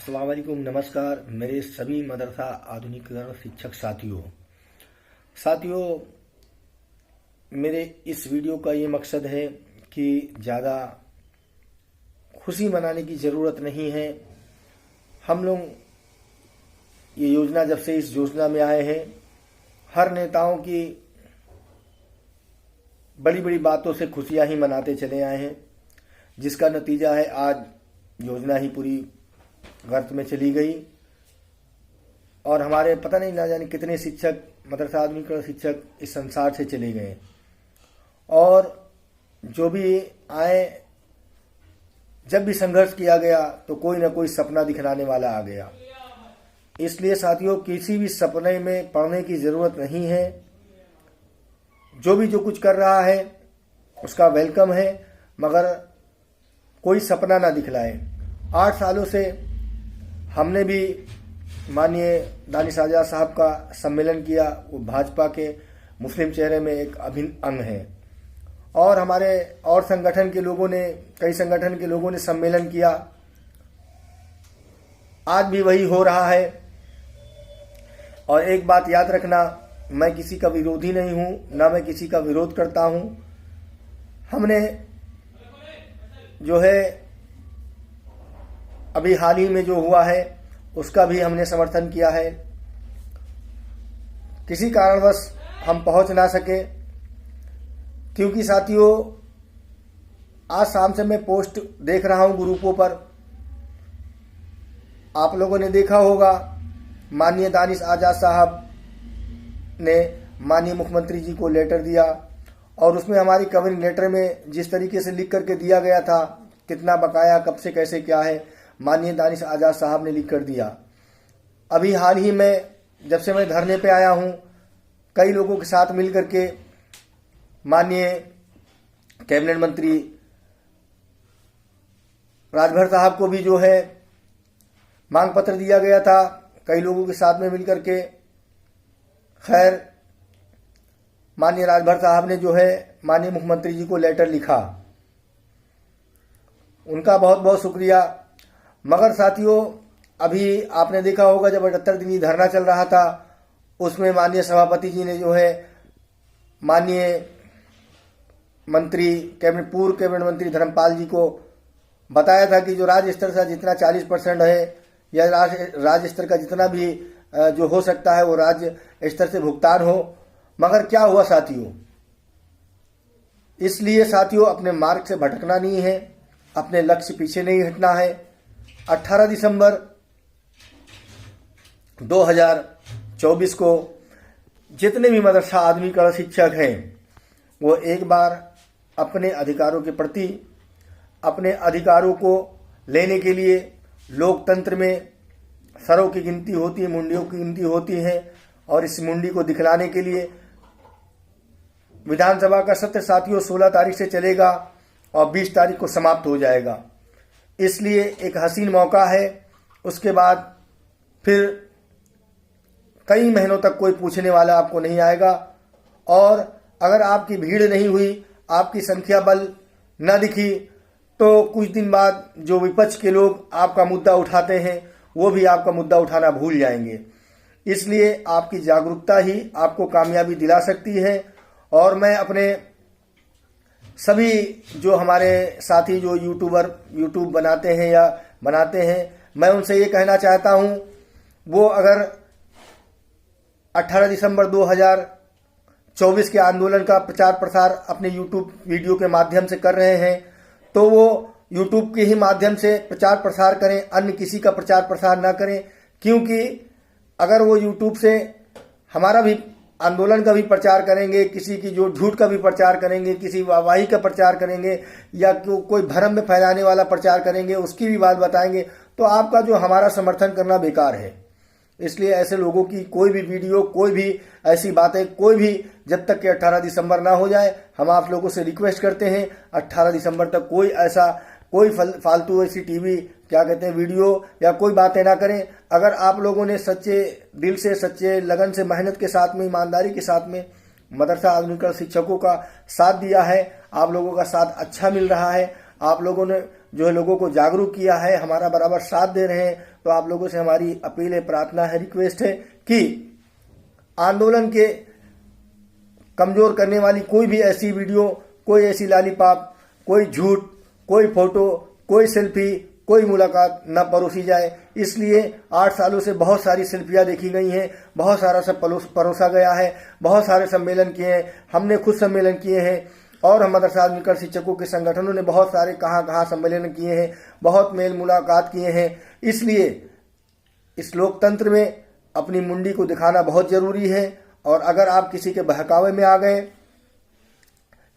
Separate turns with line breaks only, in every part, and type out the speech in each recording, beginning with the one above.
अस्सलाम वालेकुम, नमस्कार मेरे सभी मदरसा आधुनिकीकरण शिक्षक साथियों। मेरे इस वीडियो का ये मकसद है कि ज़्यादा खुशी मनाने की ज़रूरत नहीं है। हम लोग ये योजना जब से इस योजना में आए हैं, हर नेताओं की बड़ी बड़ी बातों से खुशियां ही मनाते चले आए हैं, जिसका नतीजा है आज योजना ही पूरी गर्त में चली गई और हमारे पता नहीं ना जाने कितने शिक्षक, मदरसा आधुनिकीकरण शिक्षक इस संसार से चले गए। और जो भी आए, जब भी संघर्ष किया गया तो कोई ना कोई सपना दिखलाने वाला आ गया। इसलिए साथियों, किसी भी सपने में पड़ने की ज़रूरत नहीं है। जो कुछ कर रहा है उसका वेलकम है, मगर कोई सपना ना दिखलाए। 8 सालों से हमने भी माननीय दानिश आज़ाद साहब का सम्मेलन किया। वो भाजपा के मुस्लिम चेहरे में एक अभिन्न अंग है। और हमारे और संगठन के लोगों ने, कई संगठन के लोगों ने सम्मेलन किया। आज भी वही हो रहा है। और एक बात याद रखना, मैं किसी का विरोधी नहीं हूं, ना मैं किसी का विरोध करता हूं। हमने जो है अभी हाल ही में जो हुआ है उसका भी हमने समर्थन किया है। किसी कारणवश हम पहुंच ना सके, क्योंकि साथियों आज शाम से मैं पोस्ट देख रहा हूं ग्रुपों पर। आप लोगों ने देखा होगा, माननीय दानिश आज़ाद साहब ने माननीय मुख्यमंत्री जी को लेटर दिया और उसमें हमारी कवरिंग लेटर में जिस तरीके से लिख करके दिया गया था, कितना बकाया, कब से कैसे क्या है, माननीय दानिश आज़ाद साहब ने लिख कर दिया। अभी हाल ही में जब से मैं धरने पे आया हूं, कई लोगों के साथ मिल करके माननीय कैबिनेट मंत्री राजभर साहब को भी जो है मांग पत्र दिया गया था, कई लोगों के साथ में मिल करके। खैर, माननीय राजभर साहब ने जो है माननीय मुख्यमंत्री जी को लेटर लिखा, उनका बहुत बहुत शुक्रिया। मगर साथियों, अभी आपने देखा होगा जब 78 दिनी धरना चल रहा था, उसमें माननीय सभापति जी ने जो है माननीय मंत्री, पूर्व कैबिनेट मंत्री धर्मपाल जी को बताया था कि जो राज्य स्तर से जितना 40% है या राज्य स्तर का जितना भी जो हो सकता है वो राज्य स्तर से भुगतान हो। मगर क्या हुआ साथियों? इसलिए साथियों, अपने मार्ग से भटकना नहीं है, अपने लक्ष्य पीछे नहीं हटना है। 18 दिसंबर 2024 को जितने भी मदरसा आधुनिकीकरण शिक्षक हैं, वो एक बार अपने अधिकारों के प्रति, अपने अधिकारों को लेने के लिए, लोकतंत्र में सरों की गिनती होती है, मुंडियों की गिनती होती है, और इस मुंडी को दिखलाने के लिए विधानसभा का सत्र साथियों 16 तारीख से चलेगा और 20 तारीख को समाप्त हो जाएगा। इसलिए एक हसीन मौका है। उसके बाद फिर कई महीनों तक कोई पूछने वाला आपको नहीं आएगा। और अगर आपकी भीड़ नहीं हुई, आपकी संख्या बल न दिखी, तो कुछ दिन बाद जो विपक्ष के लोग आपका मुद्दा उठाते हैं, वो भी आपका मुद्दा उठाना भूल जाएंगे। इसलिए आपकी जागरूकता ही आपको कामयाबी दिला सकती है। और मैं अपने सभी जो हमारे साथी जो यूट्यूब बनाते हैं, मैं उनसे ये कहना चाहता हूँ, वो अगर 18 दिसंबर 2024 के आंदोलन का प्रचार प्रसार अपने यूट्यूब वीडियो के माध्यम से कर रहे हैं, तो वो यूट्यूब के ही माध्यम से प्रचार प्रसार करें, अन्य किसी का प्रचार प्रसार ना करें। क्योंकि अगर वो यूट्यूब से हमारा भी आंदोलन का भी प्रचार करेंगे, किसी की जो झूठ का भी प्रचार करेंगे, किसी वाहवाही का प्रचार करेंगे, या कोई भ्रम में फैलाने वाला प्रचार करेंगे, उसकी भी बात बताएंगे, तो आपका जो हमारा समर्थन करना बेकार है। इसलिए ऐसे लोगों की कोई भी वीडियो, कोई भी ऐसी बातें, कोई भी, जब तक कि 18 दिसंबर ना हो जाए, हम आप लोगों से रिक्वेस्ट करते हैं 18 दिसंबर तक कोई फालतू ऐसी टीवी क्या कहते हैं वीडियो या कोई बातें ना करें। अगर आप लोगों ने सच्चे दिल से, सच्चे लगन से, मेहनत के साथ में, ईमानदारी के साथ में मदरसा आधुनिकीकरण शिक्षकों का साथ दिया है, आप लोगों का साथ अच्छा मिल रहा है, आप लोगों ने जो है लोगों को जागरूक किया है, हमारा बराबर साथ दे रहे हैं, तो आप लोगों से हमारी अपील है, प्रार्थना है, रिक्वेस्ट है कि आंदोलन के कमजोर करने वाली कोई भी ऐसी वीडियो, कोई ऐसी लालीपाप, कोई झूठ, कोई फोटो, कोई सेल्फी, कोई मुलाकात न परोसी जाए। इसलिए 8 सालों से बहुत सारी सेल्फियां देखी गई हैं, बहुत सारा सब परोसा गया है, बहुत सारे सम्मेलन किए हैं, हमने खुद सम्मेलन किए हैं और हम मदरसा मिलकर शिक्षकों के संगठनों ने बहुत सारे कहाँ सम्मेलन किए हैं, बहुत मेल मुलाकात किए हैं। इसलिए इस लोकतंत्र में अपनी मुंडी को दिखाना बहुत जरूरी है। और अगर आप किसी के बहकावे में आ गए,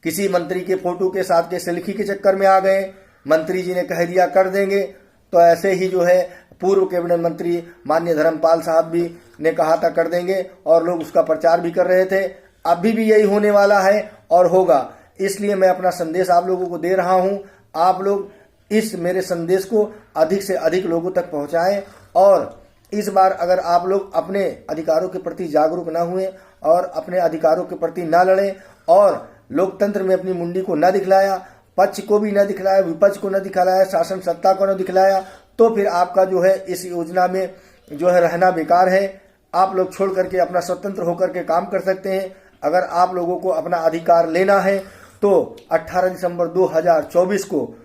किसी मंत्री के फोटो के साथ के सेल्फी के चक्कर में आ गए, मंत्री जी ने कह दिया कर देंगे, तो ऐसे ही जो है पूर्व कैबिनेट मंत्री माननीय धर्मपाल साहब भी ने कहा था कर देंगे और लोग उसका प्रचार भी कर रहे थे। अभी भी यही होने वाला है और होगा। इसलिए मैं अपना संदेश आप लोगों को दे रहा हूं, आप लोग इस मेरे संदेश को अधिक से अधिक लोगों तक पहुंचाएं। और इस बार अगर आप लोग अपने अधिकारों के प्रति जागरूक न हुए और अपने अधिकारों के प्रति न लड़े और लोकतंत्र में अपनी मुंडी को न दिखलाया, पक्ष को भी न दिखलाया, विपक्ष को न दिखलाया, शासन सत्ता को न दिखलाया, तो फिर आपका जो है इस योजना में जो है रहना बेकार है। आप लोग छोड़ करके अपना स्वतंत्र होकर के काम कर सकते हैं। अगर आप लोगों को अपना अधिकार लेना है तो 18 दिसंबर 2024 को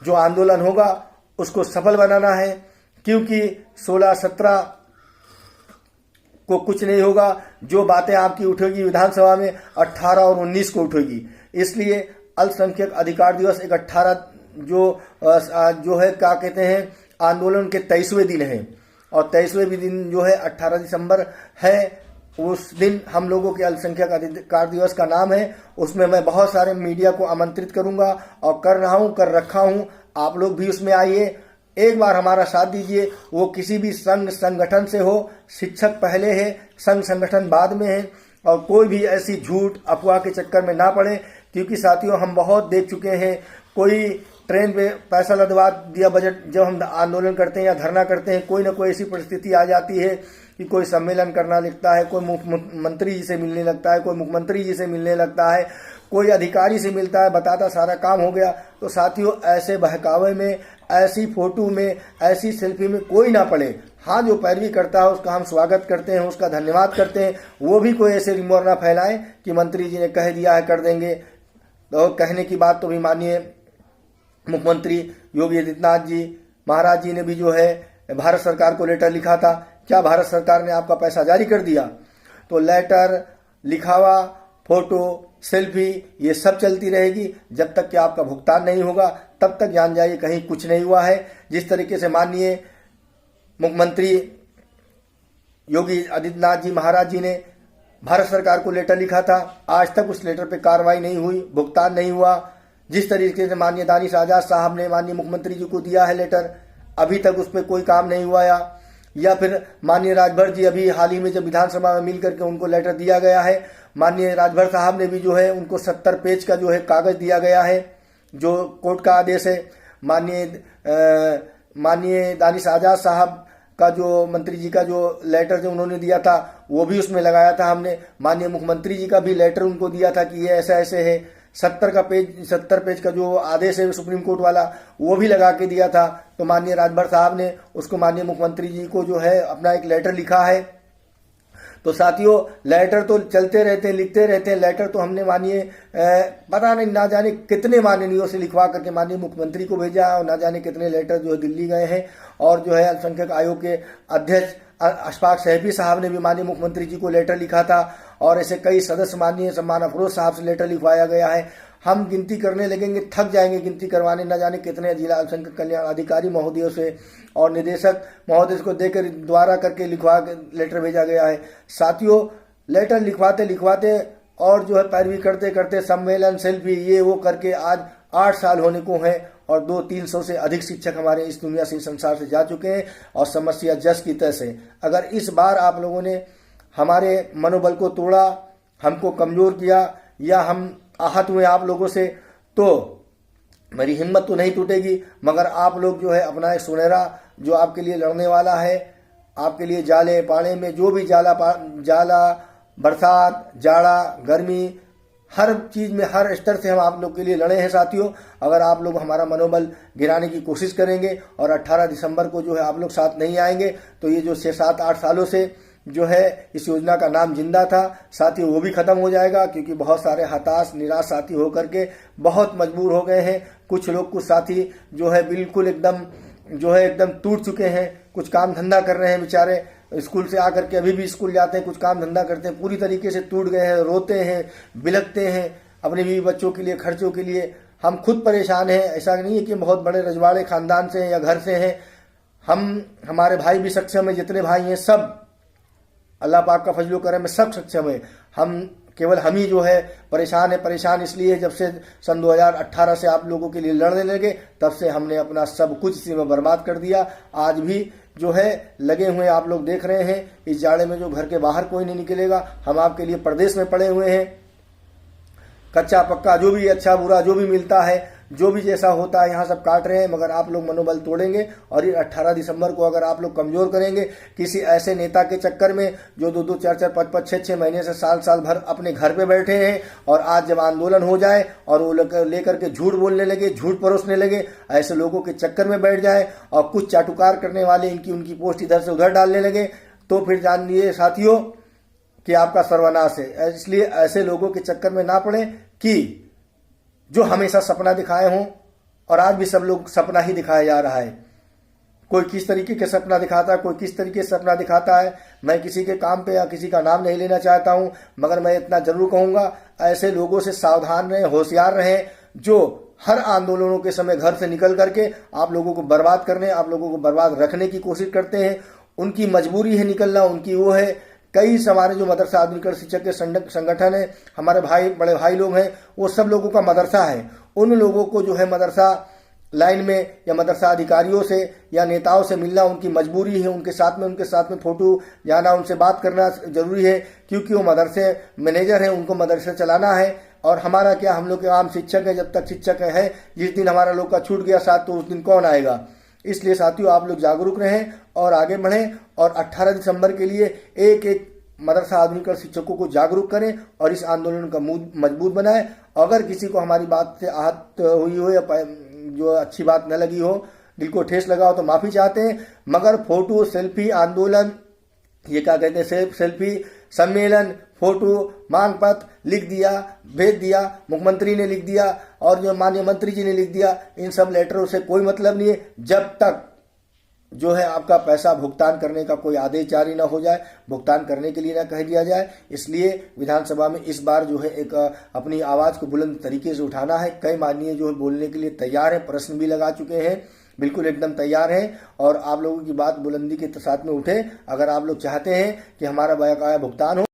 जो आंदोलन होगा उसको सफल बनाना है, क्योंकि 16-17 को कुछ नहीं होगा। जो बातें आपकी उठेगी विधानसभा में 18 और 19 को उठेगी। इसलिए अल्पसंख्यक अधिकार दिवस एक 18 जो है क्या कहते हैं आंदोलन के 23वें दिन है और 23वें दिन जो है 18 दिसंबर है। उस दिन हम लोगों के अल्पसंख्यक अधिकार दिवस का नाम है। उसमें मैं बहुत सारे मीडिया को आमंत्रित करूंगा और कर रहा हूं, कर रखा हूं। आप लोग भी उसमें आइए, एक बार हमारा साथ दीजिए। वो किसी भी संघ संगठन से हो, शिक्षक पहले है, संघ संगठन बाद में है। और कोई भी ऐसी झूठ अफवाह के चक्कर में ना पड़े, क्योंकि साथियों हम बहुत देख चुके हैं। कोई ट्रेन पे पैसा लदवा दिया बजट, जब हम आंदोलन करते हैं या धरना करते हैं, कोई ना कोई ऐसी परिस्थिति आ जाती है कि कोई सम्मेलन करना लगता है, कोई मुख्यमंत्री जी से मिलने लगता है, कोई मुख्यमंत्री जी से मिलने लगता है, कोई अधिकारी से मिलता है, बताता सारा काम हो गया। तो साथियों ऐसे बहकावे में, ऐसी फोटो में, ऐसी सेल्फी में कोई ना पड़े। हाँ, जो पैरवी करता है उसका हम स्वागत करते हैं, उसका धन्यवाद करते हैं। वो भी कोई ऐसे रिमोर ना फैलाएं कि मंत्री जी ने कह दिया है कर देंगे। तो कहने की बात तो भी मानिए, मुख्यमंत्री योगी आदित्यनाथ जी महाराज जी ने भी जो है भारत सरकार को लेटर लिखा था। क्या भारत सरकार ने आपका पैसा जारी कर दिया? तो लेटर, लिखावा, फोटो, सेल्फी ये सब चलती रहेगी जब तक कि आपका भुगतान नहीं होगा। तब तक जान जाइए कहीं कुछ नहीं हुआ है। जिस तरीके से माननीय मुख्यमंत्री योगी आदित्यनाथ जी महाराज जी ने भारत सरकार को लेटर लिखा था, आज तक उस लेटर पे कार्रवाई नहीं हुई, भुगतान नहीं हुआ। जिस तरीके से माननीय दानिश आजाद साहब ने माननीय मुख्यमंत्री जी को दिया है लेटर, अभी तक उस पर कोई काम नहीं हुआ। या फिर माननीय राजभर जी अभी हाल ही में जब विधानसभा में मिल करके उनको लेटर दिया गया है, माननीय राजभर साहब ने भी जो है उनको 70 पेज का जो है कागज दिया गया है, जो कोर्ट का आदेश है। माननीय दानिश आजाद साहब का जो मंत्री जी का जो लेटर जो उन्होंने दिया था वो भी उसमें लगाया था हमने। माननीय मुख्यमंत्री जी का भी लेटर उनको दिया था कि ये ऐसा ऐसे है। 70 पेज का जो आदेश है सुप्रीम कोर्ट वाला वो भी लगा के दिया था। तो माननीय राजभर साहब ने उसको माननीय मुख्यमंत्री जी को जो है अपना एक लेटर लिखा है। तो साथियों लेटर तो चलते रहते हैं, लिखते रहते हैं। लेटर तो हमने माननीय पता नहीं ना जाने कितने माननीयों से लिखवा करके माननीय मुख्यमंत्री को भेजा और ना जाने कितने लेटर जो है दिल्ली गए हैं। और जो है अल्पसंख्यक आयोग के अध्यक्ष अशफाक सहफी साहब ने भी माननीय मुख्यमंत्री जी को लेटर लिखा था। और ऐसे कई सदस्य माननीय सम्मान अफरोज साहब से लेटर लिखवाया गया है। हम गिनती करने लगेंगे, थक जाएंगे गिनती करवाने, न जाने कितने जिला अल्पसंख्यक कल्याण अधिकारी महोदयों से और निदेशक महोदय को देकर द्वारा करके लिखवा लेटर भेजा गया है। साथियों लेटर लिखवाते लिखवाते और जो है पैरवी करते करते सम्मेलन, सेल्फी, ये वो करके आज 8 साल होने को हैं और 200-300 से अधिक शिक्षक हमारे इस दुनिया से, संसार से जा चुके हैं। और समस्या जस की तस है। अगर इस बार आप लोगों ने हमारे मनोबल को तोड़ा, हमको कमजोर किया या हम आहत हुए आप लोगों से, तो मेरी हिम्मत तो नहीं टूटेगी। मगर आप लोग जो है अपना एक सुनहरा जो आपके लिए लड़ने वाला है, आपके लिए जाले पाले में जो भी जाला बरसात, जाड़ा, गर्मी, हर चीज में हर स्तर से हम आप लोग के लिए लड़े हैं साथियों। अगर आप लोग हमारा मनोबल गिराने की कोशिश करेंगे और 18 दिसंबर को जो है आप लोग साथ नहीं आएंगे तो ये जो 6, 7, 8 सालों से जो है इस योजना का नाम जिंदा था साथियों वो भी खत्म हो जाएगा, क्योंकि बहुत सारे हताश निराश साथी होकर के बहुत मजबूर हो गए हैं। कुछ लोग, कुछ साथी जो है बिल्कुल एकदम टूट चुके हैं। कुछ काम धंधा कर रहे हैं बेचारे, स्कूल से आकर के अभी भी स्कूल जाते हैं, कुछ काम धंधा करते हैं, पूरी तरीके से टूट गए हैं, रोते हैं, बिलखते हैं अपने बीवी बच्चों के लिए, खर्चों के लिए। हम खुद परेशान हैं। ऐसा नहीं है कि बहुत बड़े रजवाड़े खानदान से हैं या घर से हैं। हमारे भाई भी सक्षम है, जितने भाई हैं सब अल्लाह पाक का फजलो करम में सब सक्षम है। केवल हम ही जो है परेशान है। परेशान इसलिए जब से सन 2018 से आप लोगों के लिए लड़ने लगे तब से हमने अपना सब कुछ इसी में बर्बाद कर दिया। आज भी जो है लगे हुए आप लोग देख रहे हैं, इस जाड़े में जो घर के बाहर कोई नहीं निकलेगा। हम आपके लिए परदेश में पड़े हुए हैं। कच्चा पक्का जो भी अच्छा बुरा जो भी मिलता है, जो भी जैसा होता है यहाँ सब काट रहे हैं, मगर आप लोग मनोबल तोड़ेंगे और ये 18 दिसंबर को अगर आप लोग कमजोर करेंगे किसी ऐसे नेता के चक्कर में जो 2-2, 4-4, 5-5, 6-6 महीने से साल भर अपने घर पे बैठे हैं, और आज जब आंदोलन हो जाए और वो लेकर के झूठ बोलने लगे, झूठ परोसने लगे, ऐसे लोगों के चक्कर में बैठ जाए और कुछ चाटुकार करने वाले उनकी पोस्ट इधर से उधर डालने लगे, तो फिर जान लीजिए साथियों कि आपका सर्वनाश है। इसलिए ऐसे लोगों के चक्कर में ना पड़े कि जो हमेशा सपना दिखाए हों, और आज भी सब लोग सपना ही दिखाया जा रहा है। कोई किस तरीके के सपना दिखाता है, कोई किस तरीके से सपना दिखाता है। मैं किसी के काम पे या किसी का नाम नहीं लेना चाहता हूं, मगर मैं इतना जरूर कहूंगा, ऐसे लोगों से सावधान रहें, होशियार रहें, जो हर आंदोलनों के समय घर से निकल करके आप लोगों को बर्बाद करने, आप लोगों को बर्बाद रखने की कोशिश करते हैं। उनकी मजबूरी है निकलना, उनकी वो है। कई हमारे जो मदरसा आधुनिकरण शिक्षक के संगठन है, हमारे भाई बड़े भाई लोग हैं, वो सब लोगों का मदरसा है। उन लोगों को जो है मदरसा लाइन में या मदरसा अधिकारियों से या नेताओं से मिलना उनकी मजबूरी है। उनके साथ में फोटो जाना, उनसे बात करना जरूरी है, क्योंकि वो मदरसे मैनेजर हैं, उनको मदरसे चलाना है। और हमारा क्या, हम लोग के आम शिक्षक है, जब तक शिक्षक है, जिस दिन हमारा लोग का छूट गया साथ तो उस दिन कौन आएगा। इसलिए साथियों आप लोग जागरूक रहें और आगे बढ़ें, और 18 दिसंबर के लिए एक मदरसा आधुनिकरण शिक्षकों को जागरूक करें और इस आंदोलन का मजबूत बनाएं। अगर किसी को हमारी बात से आहत हुई हो या जो अच्छी बात न लगी हो, दिल को ठेस लगा हो, तो माफी चाहते हैं। मगर फोटो, सेल्फी आंदोलन, ये क्या कहते हैं, सेल्फी सम्मेलन, फोटो, मांग पत्र लिख दिया, भेज दिया, मुख्यमंत्री ने लिख दिया और जो माननीय मंत्री जी ने लिख दिया, इन सब लेटरों से कोई मतलब नहीं है जब तक जो है आपका पैसा भुगतान करने का कोई आदेश जारी ना हो जाए, भुगतान करने के लिए ना कह दिया जाए। इसलिए विधानसभा में इस बार जो है एक अपनी आवाज को बुलंद तरीके से उठाना है। कई माननीय जो है बोलने के लिए तैयार है, प्रश्न भी लगा चुके हैं, बिल्कुल एकदम तैयार हैं, और आप लोगों की बात बुलंदी के साथ में उठे। अगर आप लोग चाहते हैं कि हमारा बकाया भुगतान हो